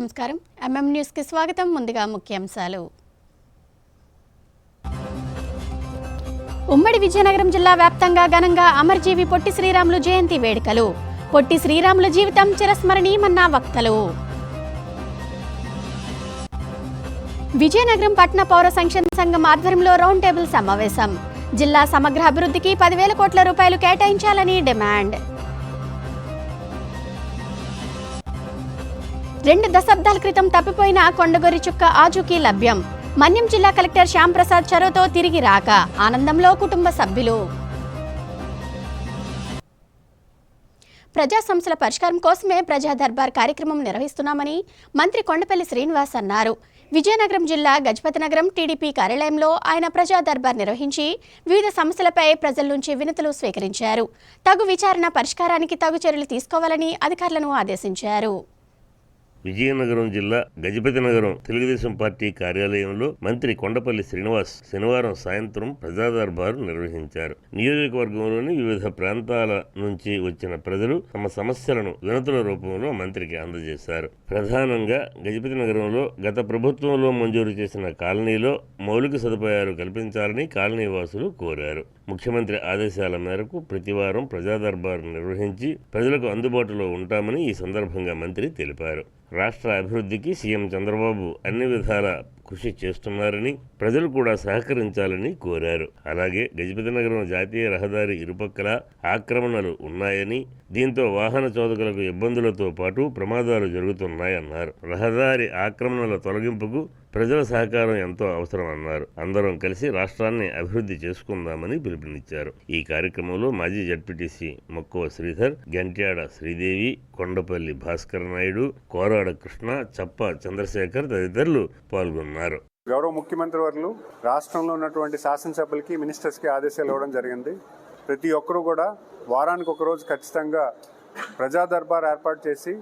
నమస్కారం. MM news కి స్వాగతం. ముందుగా ముఖ్యాంశాలు. ఉమ్మడి విజయనగరం జిల్లా వ్యాప్తంగా ఘనంగా అమరజీవి పొట్టి శ్రీరాములు జయంతి వేడుకలు. పొట్టి శ్రీరాములు జీవితం చిరస్మరణీయమన్న వక్తలు. విజయనగరం పట్టణ పౌర సంక్షేమ సంఘం ఆధ్వర్యంలో రౌండ్ టేబుల్ సమావేశం. జిల్లా సమగ్ర అభివృద్ధికి 10,000 కోట్ల రూపాయలు కేటాయించాలని డిమాండ్. 2 దశాబ్దాల క్రితం తప్పిపోయిన కొండగొర్రి చుక్క ఆచూకీ లభ్యం. మన్యం జిల్లా కలెక్టర్ శ్యామ్ ప్రసాద్ చొరవతో తిరిగి రాక ఆనందంలో కుటుంబ సభ్యులు. ప్రజా సమస్యల పరిష్కారం కోసమే ప్రజా దర్బార్ కార్యక్రమం నిర్వహిస్తున్నామని మంత్రి కొండపల్లి శ్రీనివాస్ అన్నారు. విజయనగరం జిల్లా గజపతినగరం టీడీపీ కార్యాలయంలో ఆయన ప్రజా దర్బార్ నిర్వహించి వివిధ సమస్యలపై ప్రజల నుంచి వినతులు స్వీకరించారు. తగు విచారణ పరిష్కారానికి తగు చర్యలు తీసుకోవాలని అధికారులను ఆదేశించారు. విజయనగరం జిల్లా గజపతినగరం తెలుగుదేశం పార్టీ కార్యాలయంలో మంత్రి కొండపల్లి శ్రీనివాస్ శనివారం సాయంత్రం ప్రజా దర్బారు నిర్వహించారు. నియోజకవర్గంలోని వివిధ ప్రాంతాల నుంచి వచ్చిన ప్రజలు తమ సమస్యలను వినతుల రూపంలో మంత్రికి అందజేశారు. ప్రధానంగా గజపతినగరంలో గత ప్రభుత్వంలో మంజూరు చేసిన కాలనీలో మౌలిక సదుపాయాలు కల్పించాలని కాలనీ వాసులు కోరారు. ముఖ్యమంత్రి ఆదేశాల మేరకు ప్రతివారం ప్రజా దర్బారు నిర్వహించి ప్రజలకు అందుబాటులో ఉంటామని ఈ సందర్భంగా మంత్రి తెలిపారు. రాష్ట్ర అభివృద్ధికి సీఎం చంద్రబాబు అన్ని విధాల కృషి చేస్తున్నారని ప్రజలు కూడా సహకరించాలని కోరారు. అలాగే గజపతినగరం జాతీయ రహదారి ఇరుపక్కల ఆక్రమణలు ఉన్నాయని, దీంతో వాహన చోదకులకు ఇబ్బందులతో పాటు ప్రమాదాలు జరుగుతున్నాయన్నారు. రహదారి ఆక్రమణల తొలగింపుకు ప్రజల సహకారం ఎంతో అవసరమన్నారు. అందరం కలిసి రాష్ట్రాన్ని అభివృద్ధి చేసుకుందామని పిలుపునిచ్చారు. ఈ కార్యక్రమంలో మాజీ జడ్పీటీసీ మొక్కవ శ్రీధర్, గంట్యాడ శ్రీదేవి, కొండపల్లి భాస్కర్ నాయుడు, కోరాడ కృష్ణ, చప్ప చంద్రశేఖర్ తదితరులు పాల్గొన్నారు. గౌరవ ముఖ్యమంత్రి వర్యులు రాష్ట్రంలో ఉన్నటువంటి శాసనసభ్యులకి, మినిస్టర్స్కి ఆదేశాలు ఇవ్వడం జరిగింది. ప్రతి ఒక్కరూ కూడా వారానికి ఒక రోజు ఖచ్చితంగా ప్రజా దర్బార్ ఏర్పాటు చేసి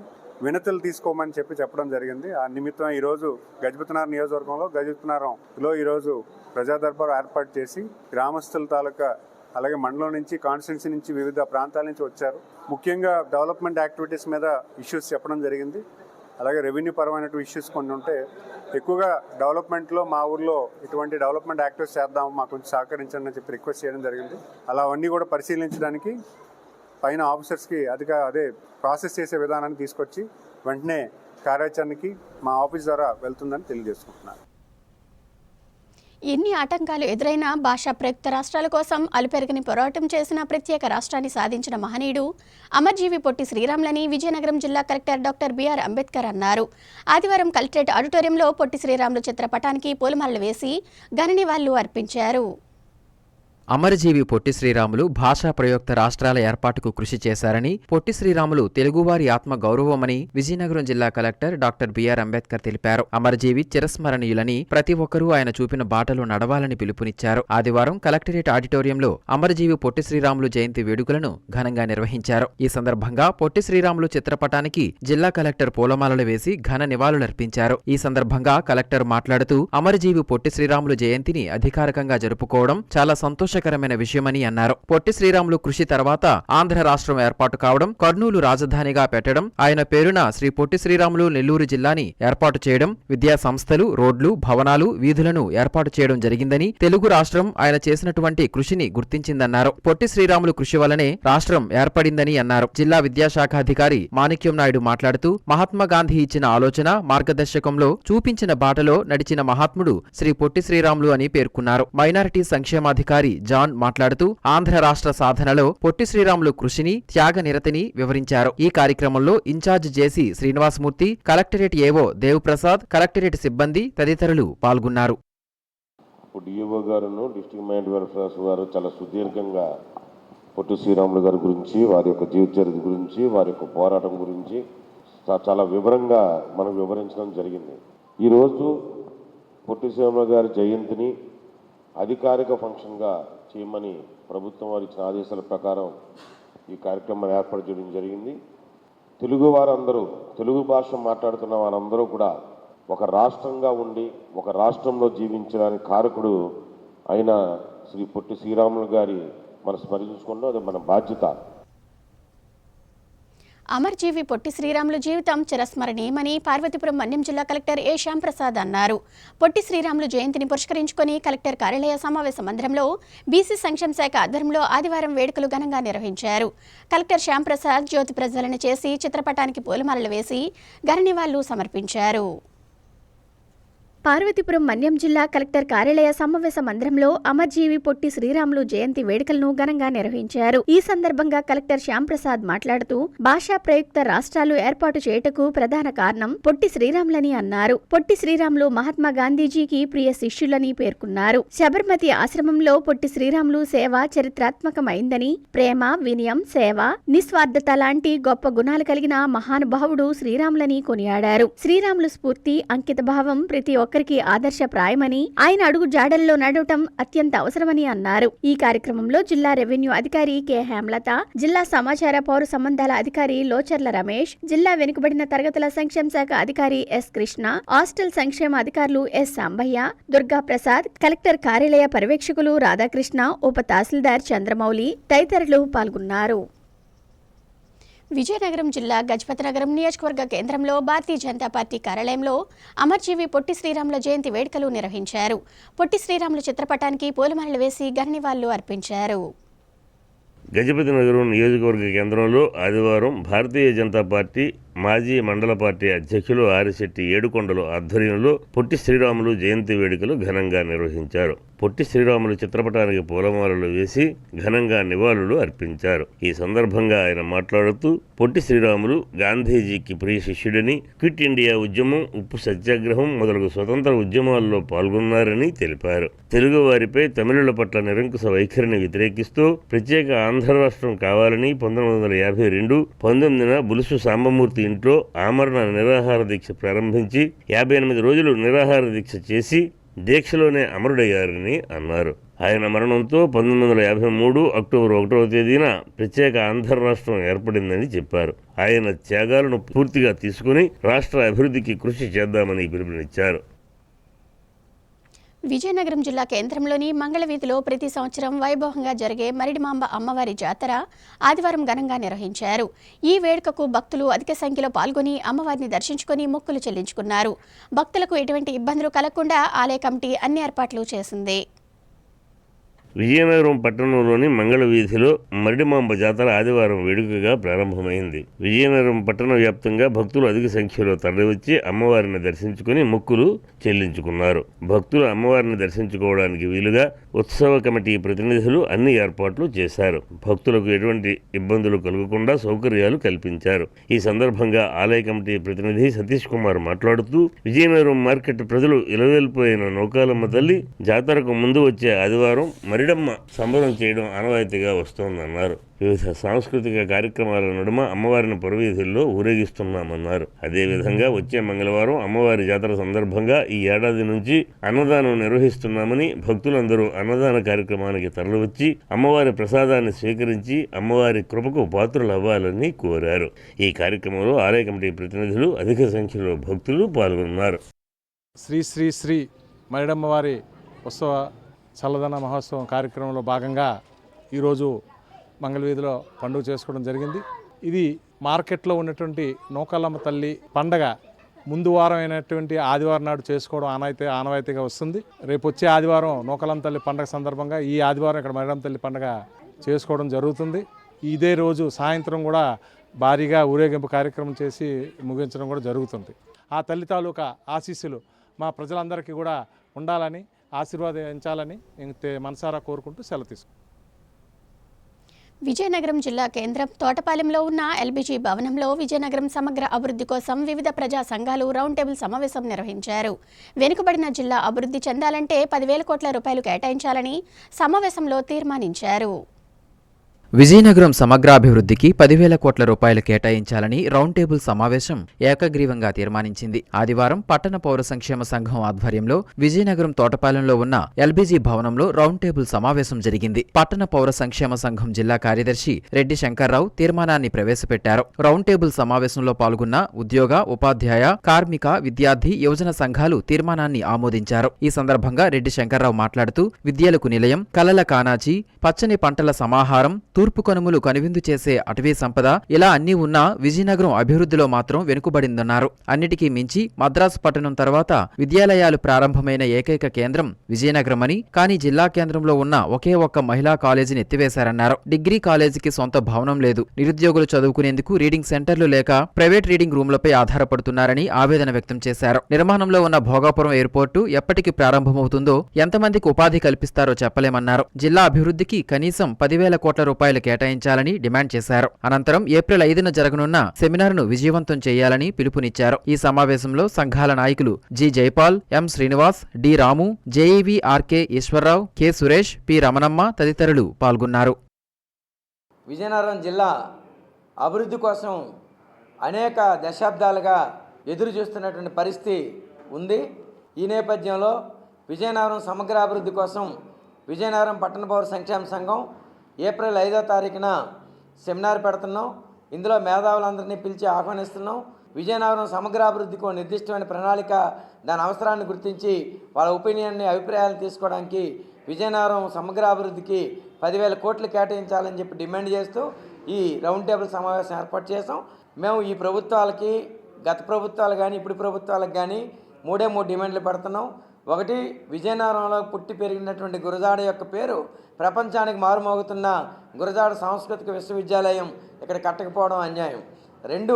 వినతులు తీసుకోమని చెప్పడం జరిగింది. ఆ నిమిత్తం ఈరోజు గజపతినగరం నియోజకవర్గంలో గజపతినగరంలో ఈరోజు ప్రజా దర్బార్ ఏర్పాటు చేసి గ్రామస్తుల తాలూకా అలాగే మండలం నుంచి, కాన్స్టిట్యున్సీ నుంచి, వివిధ ప్రాంతాల నుంచి వచ్చారు. ముఖ్యంగా డెవలప్మెంట్ యాక్టివిటీస్ మీద ఇష్యూస్ చెప్పడం జరిగింది. అలాగే రెవెన్యూ పరమైన ఇష్యూస్ కొన్ని ఉంటే ఎక్కువగా డెవలప్మెంట్లో మా ఊర్లో ఇటువంటి డెవలప్మెంట్ యాక్టివిటీస్ చేద్దాము, మాకు కొంచెం సహకరించండి అని చెప్పి రిక్వెస్ట్ చేయడం జరిగింది. అలా అవన్నీ కూడా పరిశీలించడానికి పైన ఆఫీసర్స్కి అదే ప్రాసెస్ చేసే విధానాన్ని తీసుకొచ్చి వెంటనే కార్యాచరణకి మా ఆఫీస్ ద్వారా వెళ్తుందని తెలియజేసుకుంటున్నాను. ఎన్ని ఆటంకాలు ఎదురైనా భాషా ప్రయుక్త రాష్ట్రాల కోసం అలుపెరగని పోరాటం చేసిన ప్రత్యేక రాష్ట్రాన్ని సాధించిన మహనీయుడు అమరజీవి పొట్టి శ్రీరాములని విజయనగరం జిల్లా కలెక్టర్ డాక్టర్ బిఆర్ అంబేద్కర్ అన్నారు. ఆదివారం కలెక్టరేట్ ఆడిటోరియంలో పొట్టి శ్రీరాములు చిత్రపటానికి పూలమాలలు వేసి ఘన నివాళులు అర్పించారు. అమరజీవి పొట్టి శ్రీరాములు భాషా ప్రయుక్త రాష్ట్రాల ఏర్పాటుకు కృషి చేశారని, పొట్టి శ్రీరాములు తెలుగువారి ఆత్మ గౌరవమని విజయనగరం జిల్లా కలెక్టర్ డాక్టర్ బిఆర్ అంబేద్కర్ తెలిపారు. అమరజీవి చిరస్మరణీయులని, ప్రతి ఒక్కరూ ఆయన చూపిన బాటలో నడవాలని పిలుపునిచ్చారు. ఆదివారం కలెక్టరేట్ ఆడిటోరియంలో అమరజీవి పొట్టి శ్రీరాములు జయంతి వేడుకలను ఘనంగా నిర్వహించారు. ఈ సందర్భంగా పొట్టి శ్రీరాములు చిత్రపటానికి జిల్లా కలెక్టర్ పూలమాలలు వేసి ఘన నివాళులర్పించారు. ఈ సందర్భంగా కలెక్టర్ మాట్లాడుతూ అమరజీవి పొట్టి శ్రీరాములు జయంతిని అధికారికంగా జరుపుకోవడం చాలా సంతోషకరమైన విషయమని అన్నారు. పొట్టి శ్రీరాములు కృషి తర్వాత ఆంధ్ర రాష్ట్రం ఏర్పాటు కావడం, కర్నూలు రాజధానిగా పెట్టడం, ఆయన పేరున శ్రీ పొట్టి శ్రీరాములు నెల్లూరు జిల్లాని ఏర్పాటు చేయడం, విద్యా సంస్థలు, రోడ్లు, భవనాలు, వీధులను ఏర్పాటు చేయడం జరిగిందని, తెలుగు రాష్ట్రం ఆయన చేసినటువంటి కృషిని గుర్తించిందన్నారు. పొట్టి శ్రీరాములు కృషి వల్లనే రాష్ట్రం ఏర్పడిందని అన్నారు. జిల్లా విద్యాశాఖ అధికారి మాణిక్యం నాయుడు మాట్లాడుతూ మహాత్మా గాంధీ ఇచ్చిన ఆలోచన మార్గదర్శకంలో చూపించిన బాటలో నడిచిన మహాత్ముడు శ్రీ పొట్టి శ్రీరాములు అని పేర్కొన్నారు. మైనారిటీ సంక్షేమాధికారి జాన్ మాట్లాడుతూ ఆంధ్ర రాష్ట్ర సాధనలో పొట్టి శ్రీరాములు కృషిని, త్యాగ నిరతిని వివరించారు. ఈ కార్యక్రమంలో ఇన్ఛార్జ్ జేసీ శ్రీనివాసమూర్తి, కలెక్టరేట్ ఏవో దేవప్రసాద్, కలెక్టరేట్ సిబ్బంది తదితరులు పాల్గొన్నారు. డిఓ గారును, డిస్ట్రిక్ట్ మైనారిటీ వెల్ఫేర్ గారు చాలా సుదీర్ఘంగా పొట్టి శ్రీరాములు గారి గురించి, వారి యొక్క జీవిత చరిత్ర గురించి, వారి యొక్క పోరాటం గురించి చాలా వివరంగా మనకు వివరించడం జరిగింది. ఈరోజు పొట్టి శ్రీరాములు గారి జయంతిని అధికారిక ఫంక్షన్గా చేయమని ప్రభుత్వం వారు ఇచ్చిన ఆదేశాల ప్రకారం ఈ కార్యక్రమాన్ని ఏర్పాటు చేయడం జరిగింది. తెలుగు వారందరూ, తెలుగు భాష మాట్లాడుతున్న వారందరూ కూడా ఒక రాష్ట్రంగా ఉండి ఒక రాష్ట్రంలో జీవించడానికి కారకుడు అయిన శ్రీ పొట్టి శ్రీరాములు గారి మనం స్మరించుకుంటాం. అది మన బాధ్యత. అమర్జీవి పొట్టి శ్రీరాములు జీవితం చిరస్మరణీయమని పార్వతీపురం మన్యం జిల్లా కలెక్టర్ ఏ శ్యాంప్రసాద్ అన్నారు. పొట్టి శ్రీరాములు జయంతిని పురస్కరించుకొని కలెక్టర్ కార్యాలయ సమావేశ మందిరంలో బీసీ సంక్షేమ శాఖ ఆధ్వర్యంలో ఆదివారం వేడుకలు ఘనంగా నిర్వహించారు. కలెక్టర్ శ్యాంప్రసాద్ జ్యోతి ప్రజ్వలన చేసి చిత్రపటానికి పూలమాలలు వేసి ఘన నివాళులు సమర్పించారు. పార్వతీపురం మన్యం జిల్లా కలెక్టర్ కార్యాలయ సమావేశ మందిరంలో అమర్జీవి పొట్టి శ్రీరాములు జయంతి వేడుకలను ఘనంగా నిర్వహించారు. ఈ సందర్భంగా కలెక్టర్ శ్యాంప్రసాద్ మాట్లాడుతూ భాషా ప్రయుక్త రాష్ట్రాలు ఏర్పాటు చేయుటకు ప్రధాన కారణం పొట్టి శ్రీరాములని అన్నారు. పొట్టి శ్రీరాములు మహాత్మా గాంధీజీకి ప్రియ శిష్యులని పేర్కొన్నారు. శబర్మతి ఆశ్రమంలో పొట్టి శ్రీరాములు సేవ చరిత్రాత్మకమైందని, ప్రేమ, వినయం, సేవ, నిస్వార్థత లాంటి గొప్ప గుణాలు కలిగిన మహానుభావుడు శ్రీరాములని కొనియాడారు. శ్రీరాములు స్ఫూర్తి, అంకిత భావం ప్రతి ఒక్కరికి ఆదర్శప్రాయమని, ఆయన అడుగు జాడల్లో నడవటం అత్యంత అవసరమని అన్నారు. ఈ కార్యక్రమంలో జిల్లా రెవెన్యూ అధికారి కె హేమలత, జిల్లా సమాచార పౌర సంబంధాల అధికారి లోచర్ల రమేష్, జిల్లా వెనుకబడిన తరగతుల సంక్షేమ శాఖ అధికారి ఎస్ కృష్ణ, హాస్టల్ సంక్షేమ అధికారులు ఎస్ సాంబయ్య, దుర్గా ప్రసాద్, కలెక్టర్ కార్యాలయ పర్యవేక్షకులు రాధాకృష్ణ, ఉప తహసీల్దార్ చంద్రమౌళి తదితరులు పాల్గొన్నారు. విజయనగరం జిల్లా గజపతి నగరం నియోజకవర్గ కేంద్రంలో భారతీయ జనతా పార్టీ కార్యాలయంలో అమర్జీవి పొట్టి శ్రీరాముల జయంతి వేడుకలు నిర్వహించారు. పొట్టి శ్రీరాములు చిత్రపటానికి పూలమాలలు వేసి ఘన నివాళులు అర్పించారు. గజపతి నగరం నియోజకవర్గ కేంద్రంలో ఆదివారం భారతీయ జనతా పార్టీ మాజీ మండల పార్టీ అధ్యక్షులు ఆరిశెట్టి ఏడుకొండలు ఆధ్వర్యంలో పొట్టి శ్రీరాములు జయంతి వేడుకలు ఘనంగా నిర్వహించారు. పొట్టి శ్రీరాములు చిత్రపటానికి పూలమాలలు వేసి ఘనంగా నివాళులు అర్పించారు. ఈ సందర్భంగా ఆయన మాట్లాడుతూ పొట్టి శ్రీరాములు గాంధీజీకి ప్రియ శిష్యుడని, క్విట్ ఇండియా ఉద్యమం, ఉప్పు సత్యాగ్రహం మొదలగు స్వతంత్ర ఉద్యమాల్లో పాల్గొన్నారని తెలిపారు. తెలుగు వారిపై తమిళుల పట్ల నిరంకుశ వైఖరిని వ్యతిరేకిస్తూ ప్రత్యేక ఆంధ్ర రాష్ట్రం కావాలని 1952 19న బులుసు సాంబమూర్తి ఇంట్లో ఆమరణ నిరాహార దీక్ష ప్రారంభించి 58 రోజులు నిరాహార దీక్ష చేసి దీక్షలోనే అమరుడయ్యారని అన్నారు. ఆయన మరణంతో 1953 అక్టోబర్ 1వ తేదీన ప్రత్యేక ఆంధ్ర రాష్ట్రం ఏర్పడిందని చెప్పారు. ఆయన త్యాగాలను పూర్తిగా తీసుకుని రాష్ట్ర అభివృద్ధికి కృషి చేద్దామని పిలుపునిచ్చారు. విజయనగరం జిల్లా కేంద్రంలోని మంగళవీధిలో ప్రతి సంవత్సరం వైభవంగా జరిగే మరిడిమాంబ అమ్మవారి జాతర ఆదివారం ఘనంగా నిర్వహించారు. ఈ వేడుకకు భక్తులు అధిక సంఖ్యలో పాల్గొని అమ్మవారిని దర్శించుకుని మొక్కులు చెల్లించుకున్నారు. భక్తులకు ఎటువంటి ఇబ్బందులు కలగకుండా ఆలయ కమిటీ అన్ని ఏర్పాట్లు చేసింది. విజయనగరం పట్టణంలోని మంగళ వీధిలో మరిడిమాంబ జాతర ఆదివారం వేడుకగా ప్రారంభమైంది. విజయనగరం పట్టణ వ్యాప్తంగా భక్తులు అధిక సంఖ్యలో తరలివచ్చి అమ్మవారిని దర్శించుకుని మొక్కులు చెల్లించుకున్నారు. భక్తులు అమ్మవారిని దర్శించుకోవడానికి వీలుగా ఉత్సవ కమిటీ ప్రతినిధులు అన్ని ఏర్పాట్లు చేశారు. భక్తులకు ఎటువంటి ఇబ్బందులు కలగకుండా సౌకర్యాలు కల్పించారు. ఈ సందర్భంగా ఆలయ కమిటీ ప్రతినిధి సతీష్ కుమార్ మాట్లాడుతూ విజయనగరం మార్కెట్ ప్రజలు ఇలవేల్పోయిన నౌకాలమ్మ తల్లి జాతరకు ముందు వచ్చే ఆదివారం మరిడమ్మ సంబరం చేయడం ఆనవాయితీగా వస్తోందన్నారు. వివిధ సాంస్కృతిక కార్యక్రమాల నడుమ అమ్మవారిని పురవీధుల్లో ఊరేగిస్తున్నామన్నారు. అదేవిధంగా వచ్చే మంగళవారం అమ్మవారి జాతర సందర్భంగా ఈ ఏడాది నుంచి అన్నదానం నిర్వహిస్తున్నామని, భక్తులందరూ అన్నదాన కార్యక్రమానికి తరలివచ్చి అమ్మవారి ప్రసాదాన్ని స్వీకరించి అమ్మవారి కృపకు పాత్రులు అవ్వాలని కోరారు. ఈ కార్యక్రమంలో ఆలయ కమిటీ ప్రతినిధులు అధిక సంఖ్యలో భక్తులు పాల్గొన్నారు. శ్రీ శ్రీ శ్రీ మరిడమ్మవారి ఉత్సవ చల్లదన మహోత్సవం కార్యక్రమంలో భాగంగా ఈరోజు మంగళవీధిలో పండుగ చేసుకోవడం జరిగింది. ఇది మార్కెట్లో ఉన్నటువంటి నూకాలమ్మ తల్లి పండగ ముందు వారం అయినటువంటి ఆదివారం నాడు చేసుకోవడం ఆనవాయితీగా వస్తుంది. రేపు వచ్చే ఆదివారం నూకాలమ్మ తల్లి పండగ సందర్భంగా ఈ ఆదివారం ఇక్కడ మరిడమ్మ తల్లి పండగ చేసుకోవడం జరుగుతుంది. ఇదే రోజు సాయంత్రం కూడా భారీగా ఊరేగింపు కార్యక్రమం చేసి ముగించడం కూడా జరుగుతుంది. ఆ తల్లి తాలూకా ఆశీస్సులు మా ప్రజలందరికీ కూడా ఉండాలని, ఆశీర్వాదించాలని మనసారా కోరుకుంటూ సెలవు తీసుకుంటాం. విజయనగరం జిల్లా కేంద్రం తోటపాలెంలో ఉన్న ఎల్బీజీ భవనంలో విజయనగరం సమగ్ర అభివృద్ధి కోసం వివిధ ప్రజా సంఘాలు రౌండ్ టేబుల్ సమావేశం నిర్వహించారు. వెనుకబడిన జిల్లా అభివృద్ధి చెందాలంటే 10,000 కోట్ల రూపాయలు కేటాయించాలని సమావేశంలో తీర్మానించారు. విజయనగరం సమగ్రాభివృద్ధికి 10,000 కోట్ల రూపాయలు కేటాయించాలని రౌండ్ టేబుల్ సమావేశం ఏకగ్రీవంగా తీర్మానించింది. ఆదివారం పట్టణ పౌర సంక్షేమ సంఘం ఆధ్వర్యంలో విజయనగరం తోటపాలెంలో ఉన్న ఎల్బీజీ భవనంలో రౌండ్ టేబుల్ సమావేశం జరిగింది. పట్టణ పౌర సంక్షేమ సంఘం జిల్లా కార్యదర్శి రెడ్డి శంకర్రావు తీర్మానాన్ని ప్రవేశపెట్టారు. రౌండ్ టేబుల్ సమావేశంలో పాల్గొన్న ఉద్యోగ, ఉపాధ్యాయ, కార్మిక, విద్యార్థి, యువజన సంఘాలు తీర్మానాన్ని ఆమోదించారు. ఈ సందర్భంగా రెడ్డి శంకర్రావు మాట్లాడుతూ విద్యలకు నిలయం, కలల కానాచి, పచ్చని పంటల సమాహారం, తూర్పు కనుమలు కనువిందు చేసే అటవీ సంపద ఇలా అన్నీ ఉన్నా విజయనగరం అభివృద్ధిలో మాత్రం వెనుకబడిందన్నారు. అన్నిటికీ మించి మద్రాసు పట్టణం తర్వాత విద్యాలయాలు ప్రారంభమైన ఏకైక కేంద్రం విజయనగరం అని, కానీ జిల్లా కేంద్రంలో ఉన్న ఒకే ఒక్క మహిళా కాలేజీని ఎత్తివేశారన్నారు. డిగ్రీ కాలేజీకి సొంత భవనం లేదు. నిరుద్యోగులు చదువుకునేందుకు రీడింగ్ సెంటర్లు లేక ప్రైవేట్ రీడింగ్ రూమ్లపై ఆధారపడుతున్నారని ఆవేదన వ్యక్తం చేశారు. నిర్మాణంలో ఉన్న భోగాపురం ఎయిర్పోర్టు ఎప్పటికి ప్రారంభమవుతుందో, ఎంతమందికి ఉపాధి కల్పిస్తారో చెప్పలేమన్నారు. జిల్లా అభివృద్ధికి కనీసం 10,000 కోట్ల రూపాయలు కేటాయించాలని డిమాండ్ చేశారు. అనంతరం ఏప్రిల్ 5న జరగనున్న సెమినార్ను విజయవంతం చేయాలని పిలుపునిచ్చారు. ఈ సమావేశంలో సంఘాల నాయకులు G Jaipal, M Srinivas, D Ramu, జేఈవి RK Eswararao, K Suresh, P Ramanamma తదితరులు పాల్గొన్నారు. విజయనగరం జిల్లా అభివృద్ధి కోసం అనేక దశాబ్దాలుగా ఎదురు చూస్తున్నటువంటి పరిస్థితి ఉంది. ఈ నేపథ్యంలో విజయనగరం సమగ్ర అభివృద్ధి కోసం విజయనగరం పట్టణ పౌర సంక్షేమ సంఘం ఏప్రిల్ 5వ తారీఖున సెమినార్ పెడుతున్నాం. ఇందులో మేధావులందరినీ పిలిచి ఆహ్వానిస్తున్నాం. విజయనగరం సమగ్ర అభివృద్ధికి ఒక నిర్దిష్టమైన ప్రణాళిక, దాని అవసరాన్ని గుర్తించి వాళ్ళ ఒపీనియన్ని, అభిప్రాయాలను తీసుకోవడానికి విజయనగరం సమగ్ర అభివృద్ధికి 10,000 కోట్లు కేటాయించాలని చెప్పి డిమాండ్ చేస్తూ ఈ రౌండ్ టేబుల్ సమావేశం ఏర్పాటు చేసాం. మేము ఈ ప్రభుత్వాలకి, గత ప్రభుత్వాలు కానీ ఇప్పుడు ప్రభుత్వాలకు కానీ మూడే డిమాండ్లు పెడుతున్నాం. ఒకటి, విజయనగరంలో పుట్టి పెరిగినటువంటి గురజాడ యొక్క పేరు ప్రపంచానికి మారుమోగుతున్న గురజాడ సాంస్కృతిక విశ్వవిద్యాలయం ఇక్కడ కట్టకపోవడం అన్యాయం. రెండు,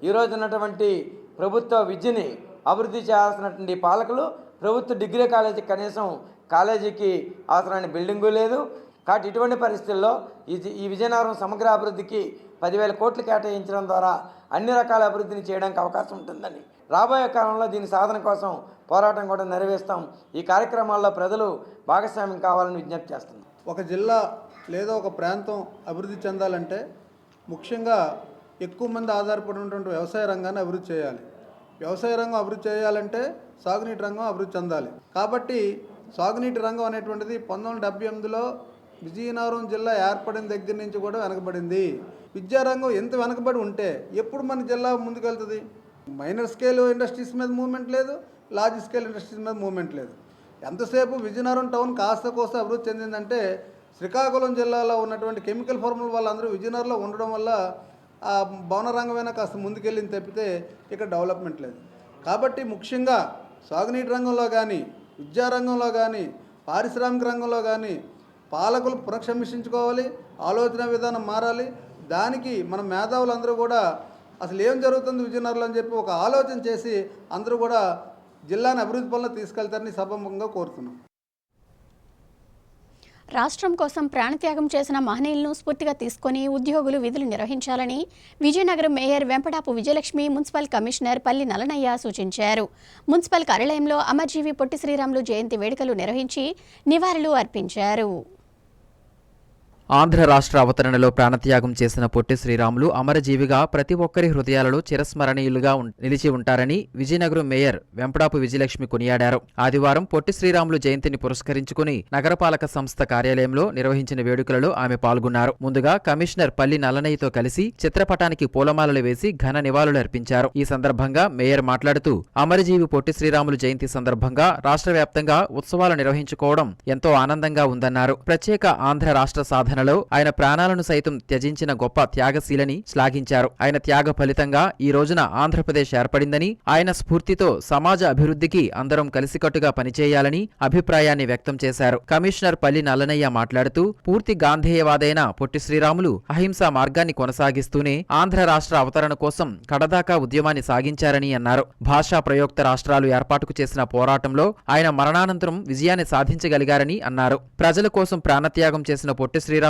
ఈరోజు ఉన్నటువంటి ప్రభుత్వ విద్యని అభివృద్ధి చేయాల్సినటువంటి పాలకులు ప్రభుత్వ డిగ్రీ కాలేజీకి కనీసం కాలేజీకి అవసరమైన బిల్డింగు లేదు. కాబట్టి ఇటువంటి పరిస్థితుల్లో ఈ విజయనగరం సమగ్ర అభివృద్ధికి 10,000 కోట్లు కేటాయించడం ద్వారా అన్ని రకాల అభివృద్ధిని చేయడానికి అవకాశం ఉంటుందని, రాబోయే కాలంలో దీని సాధన కోసం పోరాటం కూడా నెరవేరుస్తాం. ఈ కార్యక్రమాల్లో ప్రజలు భాగస్వామ్యం కావాలని విజ్ఞప్తి చేస్తున్నాం. ఒక జిల్లా లేదా ఒక ప్రాంతం అభివృద్ధి చెందాలంటే ముఖ్యంగా ఎక్కువ మంది ఆధారపడి ఉన్నటువంటి వ్యవసాయ రంగాన్ని అభివృద్ధి చేయాలి. వ్యవసాయ రంగం అభివృద్ధి చేయాలంటే సాగునీటి రంగం అభివృద్ధి చెందాలి. కాబట్టి సాగునీటి రంగం అనేటువంటిది 1978లో విజయనగరం జిల్లా ఏర్పడిన దగ్గర నుంచి కూడా వెనకబడింది. విద్యారంగం ఎంత వెనకబడి ఉంటే ఎప్పుడు మన జిల్లా ముందుకెళ్తుంది? మైనర్ స్కేల్ ఇండస్ట్రీస్ మీద మూవ్మెంట్ లేదు, లార్జ్ స్కేల్ ఇండస్ట్రీస్ మీద మూవ్మెంట్ లేదు. ఎంతసేపు విజయనగరం టౌన్ కాస్త కోస్త అభివృద్ధి చెందిందంటే శ్రీకాకుళం జిల్లాలో ఉన్నటువంటి కెమికల్ ఫార్ముల వాళ్ళందరూ విజయనగరంలో ఉండడం వల్ల ఆ భవన రంగమైనా కాస్త ముందుకెళ్ళింది తప్పితే ఇక్కడ డెవలప్మెంట్ లేదు. కాబట్టి ముఖ్యంగా సాగునీటి రంగంలో కానీ, విద్యారంగంలో కానీ, పారిశ్రామిక రంగంలో కానీ పాలకులు పునఃసమీక్షించుకోవాలి, ఆలోచన విధానం మారాలి. దానికి మన మేధావులందరూ కూడా అసలు ఏం జరుగుతుంది విజయనగరంలో అని చెప్పి ఒక ఆలోచన చేసి అందరూ కూడా జిల్లాని అభివృద్ధి పనులు తీసుకెళ్తారని సభాముఖంగా కోరుతున్నాం. రాష్ట్రం కోసం ప్రాణత్యాగం చేసిన మహనీయులను స్ఫూర్తిగా తీసుకొని ఉద్యోగులు విధులు నిర్వహించాలని Vizianagaram mayor Vempatapu Vijayalakshmi municipal commissioner పల్లి నలనయ్య సూచించారు. మున్సిపల్ కార్యాలయంలో అమరజీవి పొట్టి శ్రీరాములు జయంతి వేడుకలు నిర్వహించి నివాళులు అర్పించారు. ఆంధ్ర రాష్ట్ర అవతరణలో ప్రాణత్యాగం చేసిన పొట్టి శ్రీరాములు అమరజీవిగా ప్రతి ఒక్కరి హృదయాలలో చిరస్మరణీయులుగా నిలిచి ఉంటారని విజయనగరం మేయర్ వెంపటాపు విజయలక్ష్మి కొనియాడారు. ఆదివారం పొట్టి శ్రీరాములు జయంతిని పురస్కరించుకుని నగరపాలక సంస్థ కార్యాలయంలో నిర్వహించిన వేడుకలలో ఆమె పాల్గొన్నారు. ముందుగా కమిషనర్ పల్లి నల్లనయ్యతో కలిసి చిత్రపటానికి పూలమాలలు వేసి ఘన నివాళులు అర్పించారు. ఈ సందర్భంగా మేయర్ మాట్లాడుతూ అమరజీవి పొట్టి శ్రీరాములు జయంతి సందర్భంగా రాష్ట్ర వ్యాప్తంగా ఉత్సవాలు నిర్వహించుకోవడం ఎంతో ఆనందంగా ఉందన్నారు. ప్రత్యేక ఆంధ్ర రాష్ట్ర సాధన ఆయన ప్రాణాలను సైతం త్యజించిన గొప్ప త్యాగశీలని శ్లాఘించారు. ఆయన త్యాగ ఫలితంగా ఈ రోజున ఆంధ్రప్రదేశ్ ఏర్పడిందని, ఆయన స్ఫూర్తితో సమాజ అభివృద్ధికి అందరం కలిసికట్టుగా పనిచేయాలని అభిప్రాయాన్ని వ్యక్తం చేశారు. కమిషనర్ పల్లి నల్లనయ్య మాట్లాడుతూ పూర్తి గాంధేయవాదైన పొట్టి శ్రీరాములు అహింసా మార్గాన్ని కొనసాగిస్తూనే ఆంధ్ర రాష్ట్ర అవతరణ కోసం కడదాకా ఉద్యమాన్ని సాగించారని అన్నారు. భాషా ప్రయోక్త రాష్ట్రాలు ఏర్పాటుకు చేసిన పోరాటంలో ఆయన మరణానంతరం విజయాన్ని సాధించగలిగారని అన్నారు. ప్రజల కోసం ప్రాణత్యాగం చేసిన పొట్టి శ్రీరాములను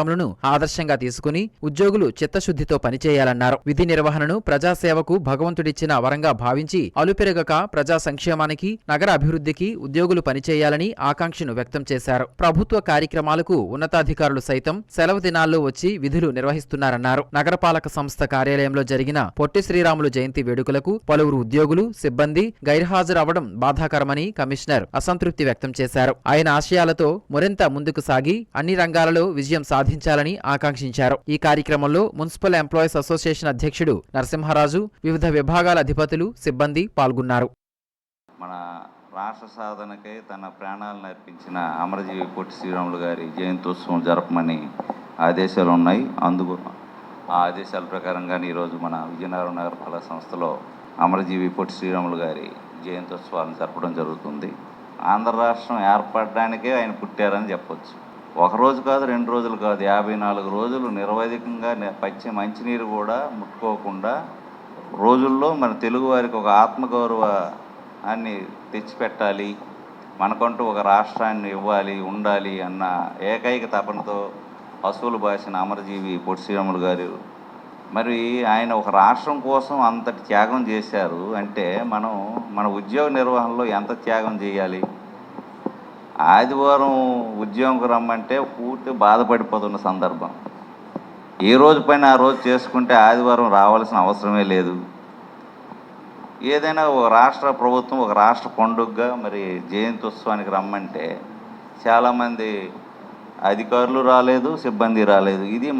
ఆదర్శంగా తీసుకుని ఉద్యోగులు చిత్తశుద్ధితో పనిచేయాలన్నారు. విధి నిర్వహణను ప్రజాసేవకు భగవంతుడిచ్చిన వరంగా భావించి అలుపెరగక ప్రజా సంక్షేమానికి, నగర అభివృద్ధికి ఉద్యోగులు పనిచేయాలని ఆకాంక్షను వ్యక్తం చేశారు. ప్రభుత్వ కార్యక్రమాలకు ఉన్నతాధికారులు సైతం సెలవు దినాల్లో వచ్చి విధులు నిర్వహిస్తున్నారన్నారు. నగరపాలక సంస్థ కార్యాలయంలో జరిగిన పొట్టి శ్రీరాములు జయంతి వేడుకలకు పలువురు ఉద్యోగులు, సిబ్బంది గైర్హాజరవడం బాధాకరమని కమిషనర్ అసంతృప్తి వ్యక్తం చేశారు. ఆయన ఆశయాలతో మరింత ముందుకు సాగి అన్ని రంగాలలో విజయం సాధించాలని ఆకాంక్షించారు. ఈ కార్యక్రమంలో మున్సిపల్ ఎంప్లాయీస్ అసోసియేషన్ అధ్యక్షుడు నరసింహరాజు, వివిధ విభాగాల అధిపతులు, సిబ్బంది పాల్గొన్నారు. మన రాష్ట్ర సాధనకై తన ప్రాణాలను అర్పించిన అమరజీవి పొట్టి శ్రీరాములు గారి జయంతోత్సవం జరపమని ఆదేశాలు ఉన్నాయి. ఆ ఆదేశాల ప్రకారంగానే ఈరోజు మన విజయనగరం నగరపాలక సంస్థలో అమరజీవి పొట్టి శ్రీరాములు గారి జయంత్యోత్సవాలను జరపడం జరుగుతుంది. ఆంధ్ర రాష్ట్రం ఏర్పడడానికే ఆయన పుట్టారని చెప్పొచ్చు. ఒకరోజు కాదు, 2 రోజులు కాదు, 54 రోజులు నిరవధికంగా మంచినీరు కూడా ముట్టుకోకుండా రోజుల్లో మన తెలుగు వారికి ఒక ఆత్మగౌరవాన్ని తెచ్చిపెట్టాలి, మనకంటూ ఒక రాష్ట్రాన్ని ఇవ్వాలి, ఉండాలి అన్న ఏకైక తపనతో అసూలు బాసిన అమరజీవి పొట్టి శ్రీరాములు గారు మరి ఆయన ఒక రాష్ట్రం కోసం అంతటి త్యాగం చేశారు అంటే మనం మన ఉద్యోగ నిర్వహణలో ఎంత త్యాగం చేయాలి. ఆదివారం ఉద్యోగంకు రమ్మంటే పూర్తి బాధపడిపోతున్న సందర్భం. ఏ రోజు పైన ఆ రోజు చేసుకుంటే ఆదివారం రావాల్సిన అవసరమే లేదు. ఏదైనా ఒక రాష్ట్ర ప్రభుత్వం ఒక రాష్ట్ర పండుగగా మరి జయంత్యోత్సవానికి రమ్మంటే చాలామంది అధికారులు రాలేదు, సిబ్బంది రాలేదు. ఇది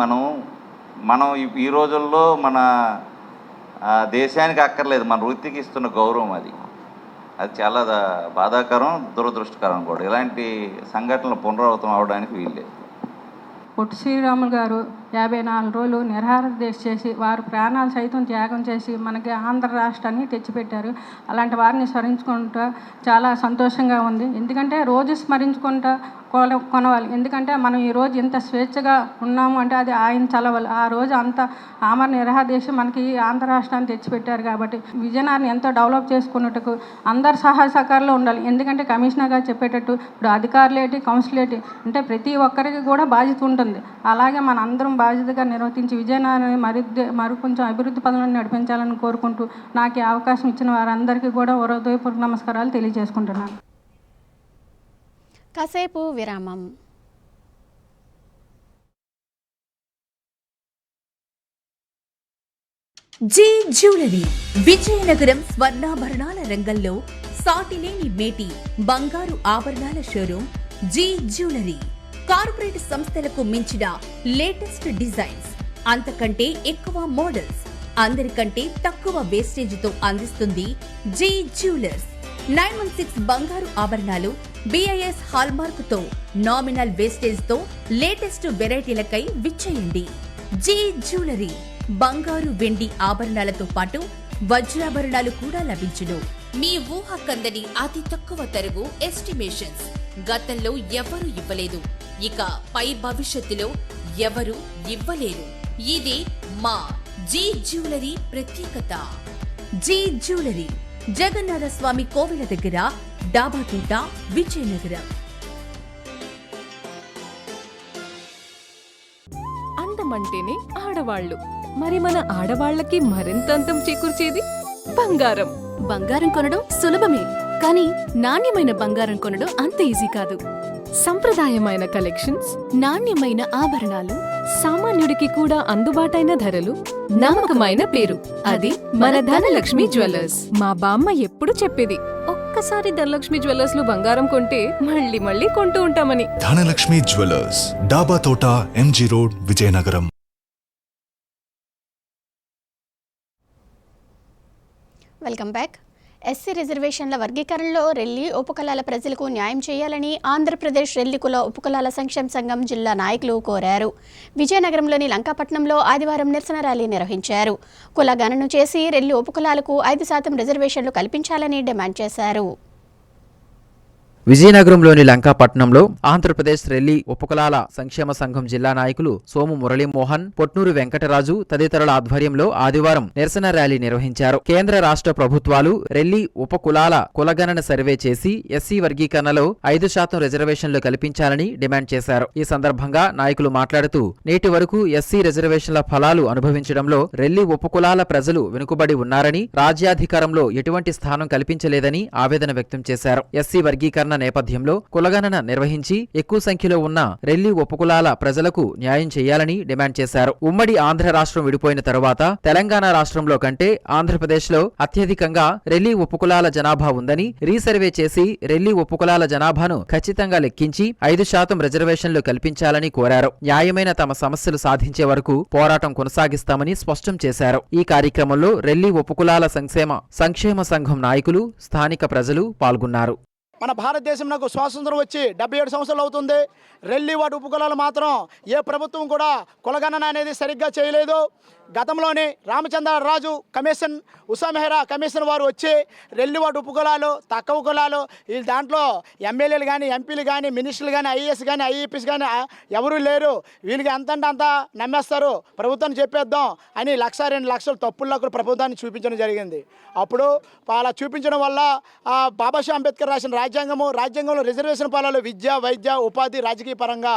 మనం ఈ రోజుల్లో మన దేశానికి అక్కర్లేదు, మన వృత్తికి ఇస్తున్న గౌరవం అది చాలా బాధాకరం, దురదృష్టకరం కూడా. ఇలాంటి సంఘటనలు పునరావృతం అవడానికి వీల్లేదు. పొట్టి శ్రీరాములు గారు 54 రోజులు నిరాహార దీక్ష చేసి వారు ప్రాణాలు సైతం త్యాగం చేసి మనకి ఆంధ్ర రాష్ట్రాన్ని తెచ్చిపెట్టారు. అలాంటి వారిని స్మరించుకుంటూ చాలా సంతోషంగా ఉంది. ఎందుకంటే రోజు స్మరించుకుంటూ కొనవాలి. ఎందుకంటే మనం ఈరోజు ఇంత స్వేచ్ఛగా ఉన్నాము అంటే అది ఆయన చలవాలి. ఆ రోజు అంత ఆమర నిరాహార దీక్ష మనకి ఆంధ్ర రాష్ట్రాన్ని తెచ్చిపెట్టారు. కాబట్టి విజయనగరాన్ని ఎంతో డెవలప్ చేసుకున్నట్టుకు అందరు సహాయ సహకారాలు ఉండాలి. ఎందుకంటే కమిషనర్ గారు చెప్పేటట్టు ఇప్పుడు అధికారులేటి, కౌన్సిలేటి అంటే ప్రతి ఒక్కరికి కూడా బాధ్యత ఉంటుంది. అలాగే మన అందరం బాధ్యతగా నిర్వర్తించి విజయనగరాన్ని మరి కొంచెం అభివృద్ధి పనులను నడిపించాలని కోరుకుంటూ నాకు ఈ అవకాశం ఇచ్చిన వారందరికీ కూడా హృదయపూర్వక నమస్కారాలు తెలియజేసుకుంటున్నాను. కాసేపు విరామం. జీ జ్యువెలరీ విజయనగరం స్వర్ణాభరణాల రంగంలో సాటిలేని మేటి బంగారు ఆభరణాల షోరూమ్ జీ జ్యువెలరీ. కార్పొరేట్ సంస్థలకు మించిన లేటెస్ట్ డిజైన్స్, అంతకంటే ఎక్కువ మోడల్స్, అందరికంటే తక్కువ వేస్టేజీతో అందిస్తుంది జీ జ్యువెలర్స్. 916 బంగారు ఆభరణాలు BIS హాల్మార్క్ తో నామినల్ వేస్టేజ్ తో లేటెస్ట్ వెరైటీలకై విచ్చేయండి. జీ జ్యువెలరీ బంగారు, వెండి ఆభరణాలతో పాటు వజ్రాభరణాలు కూడా లభించును. మీ ఊహ కందని అతి తక్కువ తరుగు ఎస్టిమేషన్స్ గతంలో ఎవరు ఇవ్వలేదు, ఇక పై భవిష్యత్తులో ఎవరు ఇవ్వలేరు. ఇది మా జీ జ్యువెలరీ ప్రత్యేకత. జీ జ్యువెలరీ జగన్నాథ స్వామి కోవిల దగ్గర, డాబాతూట, విజయనగరం. అందమంటేనే ఆడవాళ్లు, మరి మన ఆడవాళ్లకి మరింత అందం చేకూర్చేది బంగారం. బంగారం కొనడం సులభమే, కానీ నాణ్యమైన బంగారం కొనడం అంత ఈజీ కాదు. సంప్రదాయమైన కలెక్షన్స్, నాణ్యమైన ఆభరణాలు, సామాన్యుడికి కూడా అందుబాటైన ధరలు, నమ్మకమైన పేరు, అది మన ధనలక్ష్మి జ్యువెలర్స్. మా బామ్మ ఎప్పుడు చెప్పేది, ఒక్కసారి ధనలక్ష్మి జ్యువెలర్స్ లో బంగారం కొంటే మళ్ళీ మళ్ళీ కొంటూ ఉంటామని. ధనలక్ష్మి జ్యువెలర్స్, డాబా తోట, MG road, Vizianagaram. Welcome back. SC రిజర్వేషన్ల వర్గీకరణలో రెల్లి ఉపకులాల ప్రజలకు న్యాయం చేయాలని ఆంధ్రప్రదేశ్ రెల్లి కుల ఉపకులాల సంక్షేమ సంఘం జిల్లా నాయకులు కోరారు. విజయనగరంలోని లంకాపట్నంలో ఆదివారం నిరసన ర్యాలీ నిర్వహించారు. కుల గణన చేసి రెల్లి ఉపకులాలకు 5% రిజర్వేషన్లు కల్పించాలని డిమాండ్ చేశారు. విజయనగరంలోని లంకాపట్నంలో ఆంధ్రప్రదేశ్ రెల్లి ఉపకులాల సంక్షేమ సంఘం జిల్లా నాయకులు సోము మురళీమోహన్, పొట్నూరు వెంకటరాజు తదితరుల ఆధ్వర్యంలో ఆదివారం నిరసన ర్యాలీ నిర్వహించారు. కేంద్ర రాష్ట్ర ప్రభుత్వాలు రెల్లి ఉపకులాల కులగణన సర్వే చేసి ఎస్సీ వర్గీకరణలో 5% రిజర్వేషన్లు కల్పించాలని డిమాండ్ చేశారు. ఈ సందర్భంగా నాయకులు మాట్లాడుతూ నేటి వరకు ఎస్సీ రిజర్వేషన్ల ఫలాలు అనుభవించడంలో రెల్లి ఉపకులాల ప్రజలు వెనుకబడి ఉన్నారని, రాజ్యాధికారంలో ఎటువంటి స్థానం కల్పించలేదని ఆవేదన వ్యక్తం చేశారు. ఎస్సీ వర్గీకరణ నేపథ్యంలో కులగణన నిర్వహించి ఎక్కువ సంఖ్యలో ఉన్న రెల్లి ఉపకులాల ప్రజలకు న్యాయం చేయాలని డిమాండ్ చేశారు. ఉమ్మడి ఆంధ్ర రాష్ట్రం విడిపోయిన తరువాత తెలంగాణ రాష్ట్రంలో కంటే ఆంధ్రప్రదేశ్లో అత్యధికంగా రెల్లి ఉపకులాల జనాభా ఉందని, రీసర్వే చేసి రెల్లి ఉపకులాల జనాభాను ఖచ్చితంగా లెక్కించి 5% రిజర్వేషన్లు కల్పించాలని కోరారు. న్యాయమైన తమ సమస్యలు సాధించే వరకు పోరాటం కొనసాగిస్తామని స్పష్టం చేశారు. ఈ కార్యక్రమంలో రెల్లి ఉపకులాల సంక్షేమ సంఘం నాయకులు, స్థానిక ప్రజలు పాల్గొన్నారు. మన భారతదేశం నాకు స్వాతంత్రం వచ్చి 77 సంవత్సరాలు అవుతుంది. రెల్లి వాటి ఉపకులాలు మాత్రం ఏ ప్రభుత్వం కూడా కులగణన అనేది సరిగ్గా చేయలేదు. గతంలోనే రామచంద్రరాజు కమిషన్, ఉషా మెహ్రా కమిషన్ వారు వచ్చి రెల్లివాడు ఉపకులాలు, తక్కువ కులాలు, ఈ దాంట్లో ఎమ్మెల్యేలు కానీ, ఎంపీలు కానీ, మినిస్టర్లు కానీ, ఐఏఎస్ కానీ, ఐఏపీస్ కానీ ఎవరూ లేరు, వీళ్ళకి ఎంతంటే అంత నమ్మేస్తారు, ప్రభుత్వాన్ని చెప్పేద్దాం అని 1-2 లక్షలు తప్పుల్లోకి ప్రభుత్వాన్ని చూపించడం జరిగింది. అప్పుడు అలా చూపించడం వల్ల బాబాసాహెబ్ అంబేద్కర్ రాసిన రాజ్యాంగంలో రిజర్వేషన్ ఫలాలు విద్య, వైద్య, ఉపాధి, రాజకీయ పరంగా